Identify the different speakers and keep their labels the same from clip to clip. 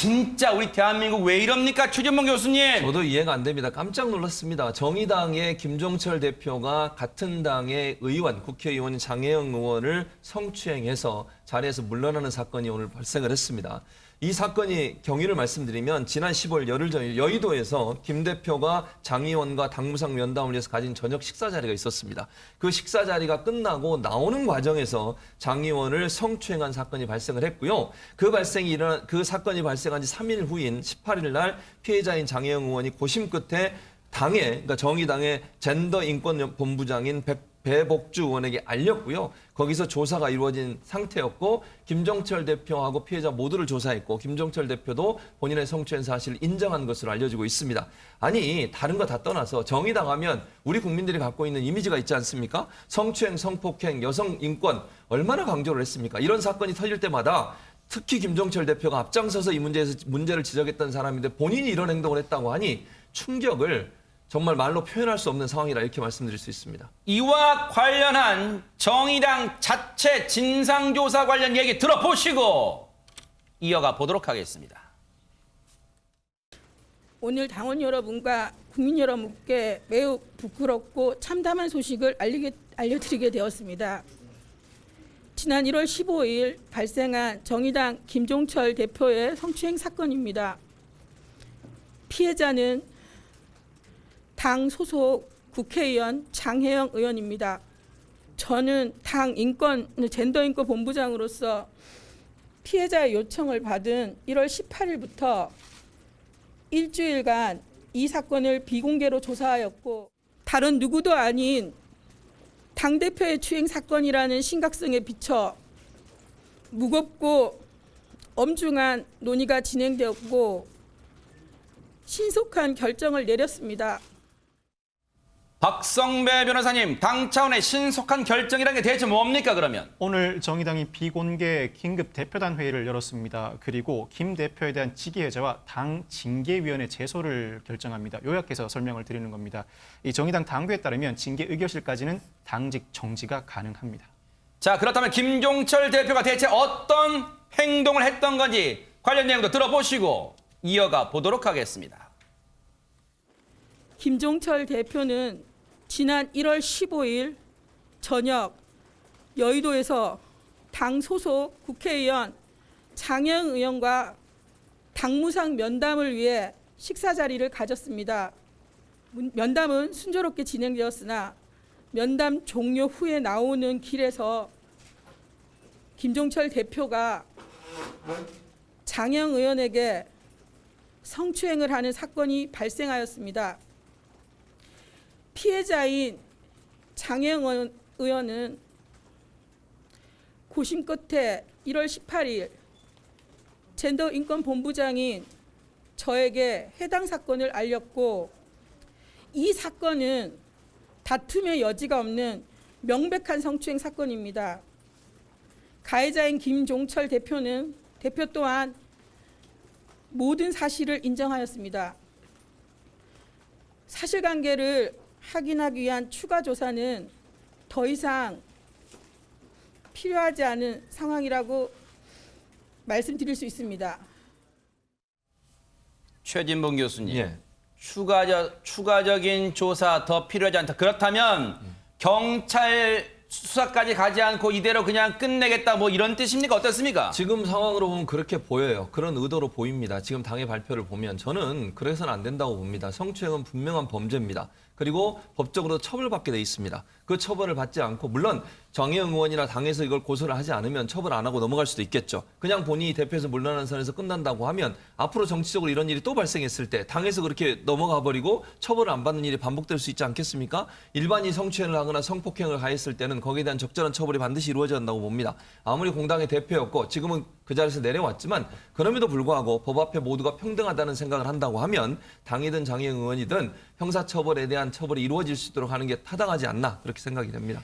Speaker 1: 진짜 우리 대한민국 왜 이럽니까? 최진봉 교수님.
Speaker 2: 저도 이해가 안 됩니다. 깜짝 놀랐습니다. 정의당의 김종철 대표가 같은 당의 의원, 국회의원 장혜영 의원을 성추행해서 자리에서 물러나는 사건이 오늘 발생을 했습니다. 이 사건이 경위를 말씀드리면 지난 15일 열흘 전일 여의도에서 김 대표가 장 의원과 당무상 면담을 위해서 가진 저녁 식사 자리가 있었습니다. 그 식사 자리가 끝나고 나오는 과정에서 장 의원을 성추행한 사건이 발생을 했고요. 그 사건이 발생한 지 3일 후인 18일 날 피해자인 장혜영 의원이 고심 끝에 그러니까 정의당의 젠더 인권 본부장인 배복주 의원에게 알렸고요. 거기서 조사가 이루어진 상태였고 김종철 대표하고 피해자 모두를 조사했고 김종철 대표도 본인의 성추행 사실을 인정한 것으로 알려지고 있습니다. 아니 다른 거 다 떠나서 정의당 하면 우리 국민들이 갖고 있는 이미지가 있지 않습니까? 성추행, 성폭행, 여성 인권 얼마나 강조를 했습니까? 이런 사건이 터질 때마다 특히 김종철 대표가 앞장서서 이 문제를 지적했던 사람인데 본인이 이런 행동을 했다고 하니 충격을 정말 말로 표현할 수 없는 상황이라 이렇게 말씀드릴 수 있습니다.
Speaker 1: 이와 관련한 정의당 자체 진상조사 관련 얘기 들어보시고 이어가 보도록 하겠습니다.
Speaker 3: 오늘 당원 여러분과 국민 여러분께 매우 부끄럽고 참담한 소식을 알려드리게 되었습니다. 지난 1월 15일 발생한 정의당 김종철 대표의 성추행 사건입니다. 피해자는 당 소속 국회의원 장혜영 의원입니다. 저는 당 젠더 인권 본부장으로서 피해자의 요청을 받은 1월 18일부터 일주일간 이 사건을 비공개로 조사하였고 다른 누구도 아닌 당대표의 추행 사건이라는 심각성에 비춰 무겁고 엄중한 논의가 진행되었고 신속한 결정을 내렸습니다.
Speaker 1: 박성배 변호사님, 당 차원의 신속한 결정이라는 게 대체 뭡니까 그러면?
Speaker 4: 오늘 정의당이 비공개 긴급 대표단 회의를 열었습니다. 그리고 김 대표에 대한 직위해제와 당 징계위원회 제소를 결정합니다. 요약해서 설명을 드리는 겁니다. 이 정의당 당규에 따르면 징계 의결실까지는 당직 정지가 가능합니다.
Speaker 1: 자, 그렇다면 김종철 대표가 대체 어떤 행동을 했던 건지 관련 내용도 들어보시고 이어가 보도록 하겠습니다.
Speaker 3: 김종철 대표는 지난 1월 15일 저녁 여의도에서 당 소속 국회의원 장혜영 의원과 당무상 면담을 위해 식사 자리를 가졌습니다. 면담은 순조롭게 진행되었으나 면담 종료 후에 나오는 길에서 김종철 대표가 장혜영 의원에게 성추행을 하는 사건이 발생하였습니다. 피해자인 장혜영 의원은 고심 끝에 1월 18일 젠더 인권 본부장인 저에게 해당 사건을 알렸고 이 사건은 다툼의 여지가 없는 명백한 성추행 사건입니다. 가해자인 김종철 대표 또한 모든 사실을 인정하였습니다. 사실관계를 확인하기 위한 추가 조사는 더 이상 필요하지 않은 상황이라고 말씀드릴 수 있습니다.
Speaker 1: 최진봉 교수님,
Speaker 2: 예.
Speaker 1: 추가적인 조사 더 필요하지 않다. 그렇다면 경찰 수사까지 가지 않고 이대로 그냥 끝내겠다 뭐 이런 뜻입니까? 어떻습니까?
Speaker 2: 지금 상황으로 보면 그렇게 보여요. 그런 의도로 보입니다. 지금 당의 발표를 보면 저는 그래서는 안 된다고 봅니다. 성추행은 분명한 범죄입니다. 그리고 법적으로 처벌받게 돼 있습니다. 그 처벌을 받지 않고 물론 장혜영 의원이나 당에서 이걸 고소를 하지 않으면 처벌 안 하고 넘어갈 수도 있겠죠. 그냥 본인이 대표에서 물러나는 선에서 끝난다고 하면 앞으로 정치적으로 이런 일이 또 발생했을 때 당에서 그렇게 넘어가 버리고 처벌을 안 받는 일이 반복될 수 있지 않겠습니까? 일반인 성추행을 하거나 성폭행을 가했을 때는 거기에 대한 적절한 처벌이 반드시 이루어져야 한다고 봅니다. 아무리 공당의 대표였고 지금은 그 자리에서 내려왔지만 그럼에도 불구하고 법 앞에 모두가 평등하다는 생각을 한다고 하면 당이든 장혜영 의원이든 형사처벌에 대한 처벌이 이루어질 수 있도록 하는 게 타당하지 않나 그렇게 생각이 됩니다.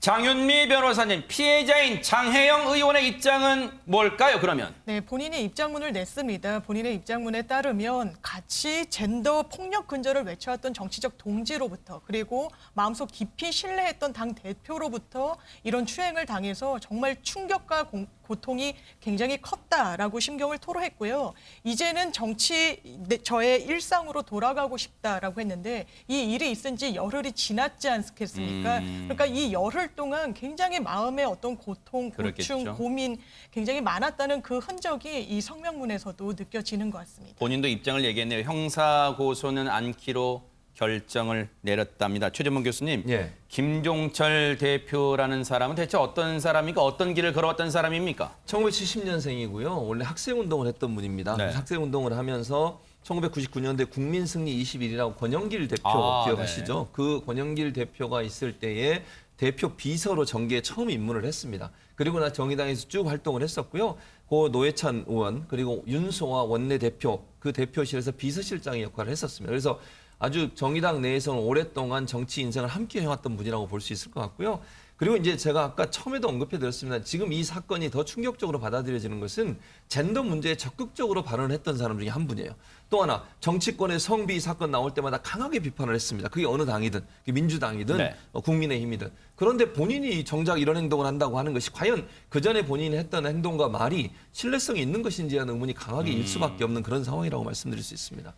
Speaker 1: 장윤미 변호사님, 피해자인 장혜영 의원의 입장은 뭘까요, 그러면?
Speaker 5: 네, 본인이 입장문을 냈습니다. 본인의 입장문에 따르면 같이 젠더 폭력 근절을 외쳐왔던 정치적 동지로부터 그리고 마음속 깊이 신뢰했던 당 대표로부터 이런 추행을 당해서 정말 충격과 고통이 굉장히 컸다라고 심경을 토로했고요. 이제는 저의 일상으로 돌아가고 싶다라고 했는데 이 일이 있은 지 열흘이 지났지 않겠습니까? 그러니까 이 열흘 동안 굉장히 마음의 어떤 고통, 고충,
Speaker 1: 그렇겠죠.
Speaker 5: 고민 굉장히 많았다는 그 흔적이 이 성명문에서도 느껴지는 것 같습니다.
Speaker 1: 본인도 입장을 얘기했네요. 형사 고소는 않기로 결정을 내렸답니다. 최재문 교수님,
Speaker 2: 예.
Speaker 1: 김종철 대표라는 사람은 대체 어떤 사람입니까? 어떤 길을 걸어왔던 사람입니까?
Speaker 2: 1970년생이고요. 원래 학생운동을 했던 분입니다.
Speaker 1: 네.
Speaker 2: 학생운동을 하면서 1999년대 국민승리 21이라고 권영길 대표 기억하시죠? 그 권영길 대표가 있을 때에 대표 비서로 정계에 처음 입문을 했습니다. 그리고 나 정의당에서 쭉 활동을 했었고요. 고 노회찬 의원 그리고 윤소아 원내대표 그 대표실에서 비서실장의 역할을 했었습니다. 그래서 아주 정의당 내에서는 오랫동안 정치 인생을 함께 해왔던 분이라고 볼 수 있을 것 같고요. 그리고 이제 제가 아까 처음에도 언급해드렸습니다. 지금 이 사건이 더 충격적으로 받아들여지는 것은 젠더 문제에 적극적으로 발언을 했던 사람 중에 한 분이에요. 또 하나 정치권의 성비 사건 나올 때마다 강하게 비판을 했습니다. 그게 어느 당이든 민주당이든
Speaker 1: 네.
Speaker 2: 국민의힘이든. 그런데 본인이 정작 이런 행동을 한다고 하는 것이 과연 그전에 본인이 했던 행동과 말이 신뢰성이 있는 것인지 하는 의문이 강하게 일 수밖에 없는 그런 상황이라고 말씀드릴 수 있습니다.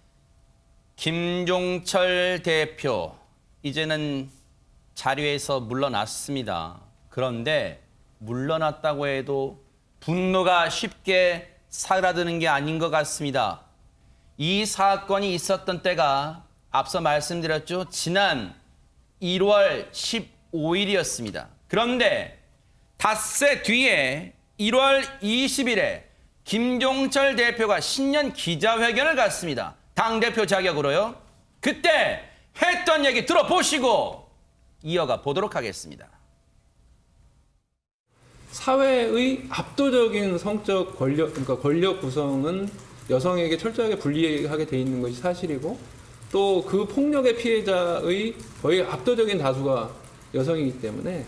Speaker 1: 김종철 대표, 이제는 자리에서 물러났습니다. 그런데 물러났다고 해도 분노가 쉽게 사라지는 게 아닌 것 같습니다. 이 사건이 있었던 때가 앞서 말씀드렸죠. 지난 1월 15일이었습니다. 그런데 닷새 뒤에 1월 20일에 김종철 대표가 신년 기자회견을 갖습니다. 당대표 자격으로요. 그때 했던 얘기 들어보시고 이어가 보도록 하겠습니다.
Speaker 6: 사회의 압도적인 성적 권력, 그러니까 권력 구성은 여성에게 철저하게 불리하게 돼 있는 것이 사실이고 또 그 폭력의 피해자의 거의 압도적인 다수가 여성이기 때문에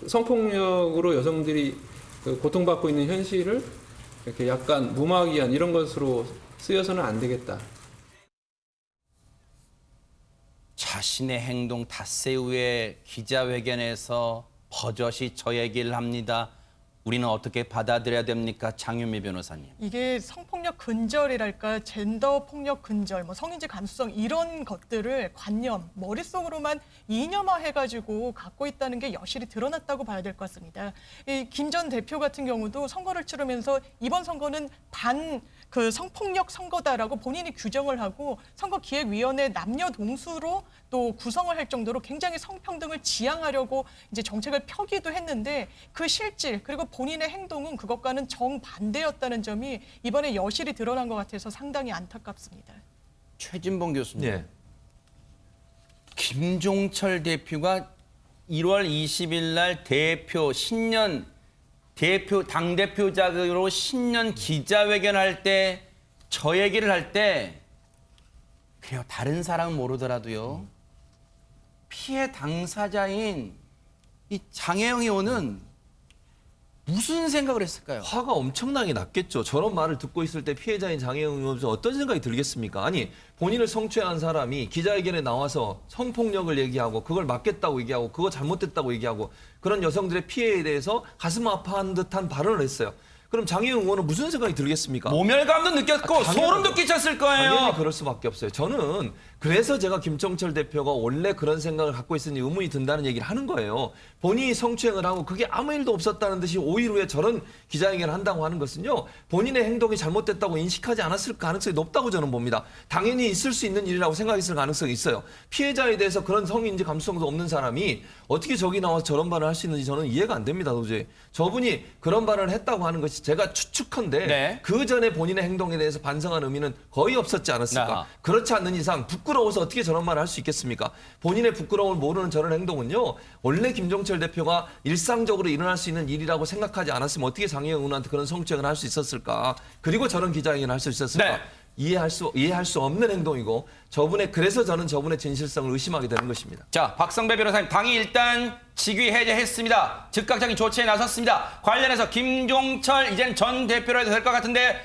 Speaker 6: 성폭력으로 여성들이 고통받고 있는 현실을 이렇게 약간 무마하기 위한 이런 것으로 쓰여서는 안 되겠다.
Speaker 1: 자신의 행동 닷새 후에 기자회견에서 버젓이 저 얘기를 합니다. 우리는 어떻게 받아들여야 됩니까? 장윤미 변호사님.
Speaker 5: 이게 성폭력 근절이랄까 젠더 폭력 근절, 뭐 성인지 감수성 이런 것들을 관념, 머릿속으로만 이념화해가지고 갖고 있다는 게 여실히 드러났다고 봐야 될 것 같습니다. 김 전 대표 같은 경우도 선거를 치르면서 이번 선거는 그 성폭력 선거다라고 본인이 규정을 하고 선거기획위원회 남녀 동수로 또 구성을 할 정도로 굉장히 성평등을 지향하려고 이제 정책을 펴기도 했는데 그 실질 그리고 본인의 행동은 그것과는 정반대였다는 점이 이번에 여실히 드러난 것 같아서 상당히 안타깝습니다.
Speaker 1: 최진봉 교수님.
Speaker 2: 예.
Speaker 1: 김종철 대표가 1월 20일 날 당대표 자격으로 신년 기자회견할 때 저 얘기를 할 때 그래요. 다른 사람은 모르더라도요. 피해 당사자인 이 장혜영 의원은 무슨 생각을 했을까요?
Speaker 2: 화가 엄청나게 났겠죠. 저런 말을 듣고 있을 때 피해자인 장혜영 의원은 어떤 생각이 들겠습니까? 아니 본인을 성추행한 사람이 기자회견에 나와서 성폭력을 얘기하고 그걸 막겠다고 얘기하고 그거 잘못됐다고 얘기하고 그런 여성들의 피해에 대해서 가슴 아파한 듯한 발언을 했어요. 그럼 장혜영 의원은 무슨 생각이 들겠습니까?
Speaker 1: 모멸감도 느꼈고 소름도 끼쳤을 거예요.
Speaker 2: 당연히 그럴 수밖에 없어요. 저는 그래서 제가 김종철 대표가 원래 그런 생각을 갖고 있으니 의문이 든다는 얘기를 하는 거예요. 본인이 성추행을 하고 그게 아무 일도 없었다는 듯이 5일 후에 저런 기자회견을 한다고 하는 것은요. 본인의 행동이 잘못됐다고 인식하지 않았을 가능성이 높다고 저는 봅니다. 당연히 있을 수 있는 일이라고 생각했을 가능성이 있어요. 피해자에 대해서 그런 성인지 감수성도 없는 사람이 어떻게 저기 나와서 저런 발언을 할 수 있는지 저는 이해가 안 됩니다. 도저히. 저분이 그런 발언을 했다고 하는 것이 제가 추측컨대
Speaker 1: 네.
Speaker 2: 그 전에 본인의 행동에 대해서 반성한 의미는 거의 없었지 않았을까.
Speaker 1: 아하.
Speaker 2: 그렇지 않는 이상 부끄러워서 어떻게 저런 말을 할 수 있겠습니까? 본인의 부끄러움을 모르는 저런 행동은요. 원래 김종철 대표가 일상적으로 일어날 수 있는 일이라고 생각하지 않았으면 어떻게 장혜영 의원한테 그런 성추행을 할 수 있었을까? 그리고 저런 기자회견을 할 수 있었을까?
Speaker 1: 네.
Speaker 2: 이해할 수 없는 행동이고 그래서 저는 저분의 진실성을 의심하게 되는 것입니다.
Speaker 1: 자, 박성배 변호사님, 당이 일단 직위 해제했습니다. 즉각적인 조치에 나섰습니다. 관련해서 김종철 이젠 전 대표로 해도 될 것 같은데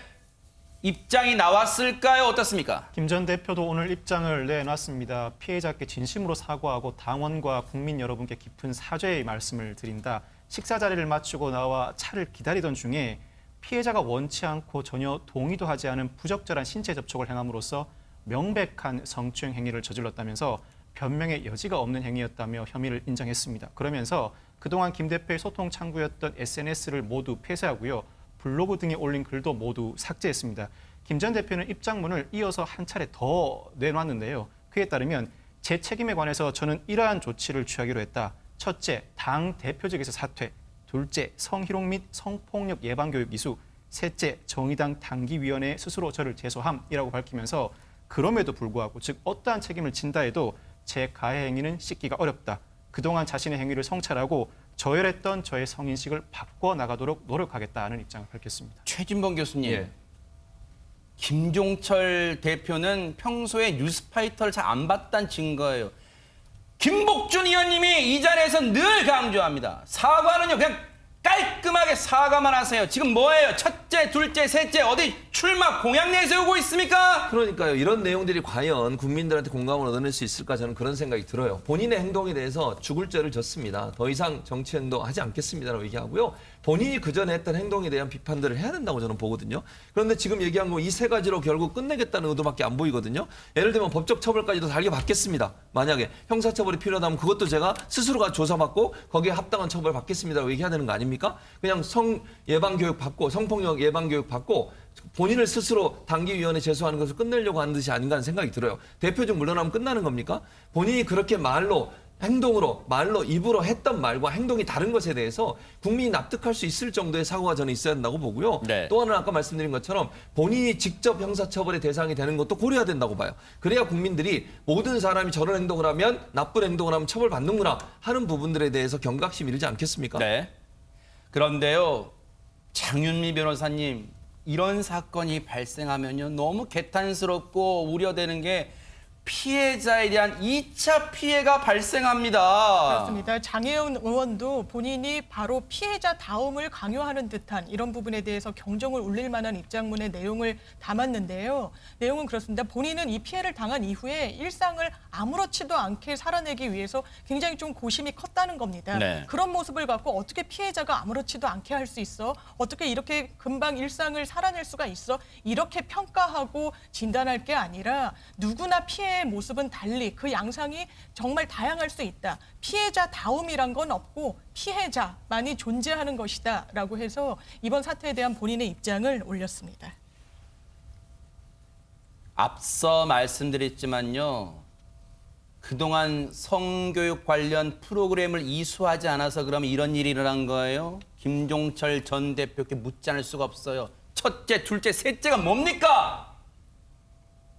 Speaker 1: 입장이 나왔을까요? 어떻습니까?
Speaker 4: 김 전 대표도 오늘 입장을 내놨습니다. 피해자께 진심으로 사과하고 당원과 국민 여러분께 깊은 사죄의 말씀을 드린다. 식사 자리를 마치고 나와 차를 기다리던 중에 피해자가 원치 않고 전혀 동의도 하지 않은 부적절한 신체 접촉을 행함으로써 명백한 성추행 행위를 저질렀다면서 변명의 여지가 없는 행위였다며 혐의를 인정했습니다. 그러면서 그동안 김 대표의 소통 창구였던 SNS를 모두 폐쇄하고요. 블로그 등에 올린 글도 모두 삭제했습니다. 김 전 대표는 입장문을 이어서 한 차례 더 내놨는데요. 그에 따르면 제 책임에 관해서 저는 이러한 조치를 취하기로 했다. 첫째, 당 대표직에서 사퇴. 둘째, 성희롱 및 성폭력 예방교육 이수. 셋째, 정의당 당기위원회 스스로 저를 제소함이라고 밝히면서 그럼에도 불구하고 즉 어떠한 책임을 진다 해도 제 가해 행위는 씻기가 어렵다. 그동안 자신의 행위를 성찰하고 저열했던 저의 성인식을 바꿔나가도록 노력하겠다는 입장을 밝혔습니다.
Speaker 1: 최진범 교수님.
Speaker 2: 예.
Speaker 1: 김종철 대표는 평소에 뉴스파이터를 잘 안 봤다는 증거예요. 김복준 의원님이 이 자리에서 늘 강조합니다. 사과는요, 그냥 깔끔하게 사과만 하세요. 지금 뭐예요? 첫째, 둘째, 셋째, 어디 출마 공약 내세우고 있습니까?
Speaker 2: 그러니까요. 이런 내용들이 과연 국민들한테 공감을 얻어낼 수 있을까 저는 그런 생각이 들어요. 본인의 행동에 대해서 죽을 죄를 졌습니다. 더 이상 정치 행동 하지 않겠습니다라고 얘기하고요. 본인이 그전에 했던 행동에 대한 비판들을 해야 된다고 저는 보거든요. 그런데 지금 얘기한 거 이 세 가지로 결국 끝내겠다는 의도밖에 안 보이거든요. 예를 들면 법적 처벌까지도 달게 받겠습니다. 만약에 형사처벌이 필요하다면 그것도 제가 스스로가 조사받고 거기에 합당한 처벌 받겠습니다라고 얘기해야 되는 거 아닙니까? 그냥 성 예방교육 받고 성폭력 예방교육 받고 본인을 스스로 당기위원회 제소하는 것을 끝내려고 하는 듯이 아닌가 하는 생각이 들어요. 대표직 물러나면 끝나는 겁니까? 본인이 그렇게 행동으로, 말로, 입으로 했던 말과 행동이 다른 것에 대해서 국민이 납득할 수 있을 정도의 사고가 저는 있어야 된다고 보고요.
Speaker 1: 네.
Speaker 2: 또 하나는 아까 말씀드린 것처럼 본인이 직접 형사처벌의 대상이 되는 것도 고려해야 된다고 봐요. 그래야 국민들이 모든 사람이 저런 행동을 하면 나쁜 행동을 하면 처벌받는구나 하는 부분들에 대해서 경각심이 일지 않겠습니까?
Speaker 1: 네. 그런데요, 장윤미 변호사님, 이런 사건이 발생하면요, 너무 개탄스럽고 우려되는 게 피해자에 대한 2차 피해가 발생합니다.
Speaker 5: 그렇습니다. 장혜은 의원도 본인이 바로 피해자다움을 강요하는 듯한 이런 부분에 대해서 경종을 울릴 만한 입장문의 내용을 담았는데요. 내용은 그렇습니다. 본인은 이 피해를 당한 이후에 일상을 아무렇지도 않게 살아내기 위해서 굉장히 좀 고심이 컸다는 겁니다.
Speaker 1: 네.
Speaker 5: 그런 모습을 갖고 어떻게 피해자가 아무렇지도 않게 할 수 있어? 어떻게 이렇게 금방 일상을 살아낼 수가 있어? 이렇게 평가하고 진단할 게 아니라 누구나 피해의 모습은 달리 그 양상이 정말 다양할 수 있다. 피해자다움이란 건 없고 피해자만이 존재하는 것이다 라고 해서 이번 사태에 대한 본인의 입장을 올렸습니다.
Speaker 1: 앞서 말씀드렸지만요, 그동안 성교육 관련 프로그램을 이수하지 않아서 그러면 이런 일이 일어난 거예요? 김종철 전 대표께 묻지 않을 수가 없어요. 첫째, 둘째, 셋째가 뭡니까?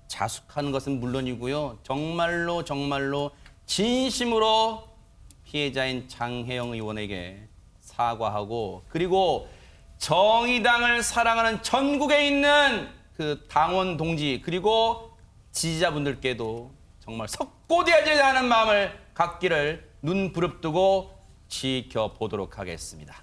Speaker 1: 자숙하는 것은 물론이고요. 정말로 진심으로 피해자인 장혜영 의원에게 사과하고, 그리고 정의당을 사랑하는 전국에 있는 그 당원 동지 그리고 지지자분들께도 정말 석고대하지 않은 마음을 갖기를 눈 부릅뜨고 지켜보도록 하겠습니다.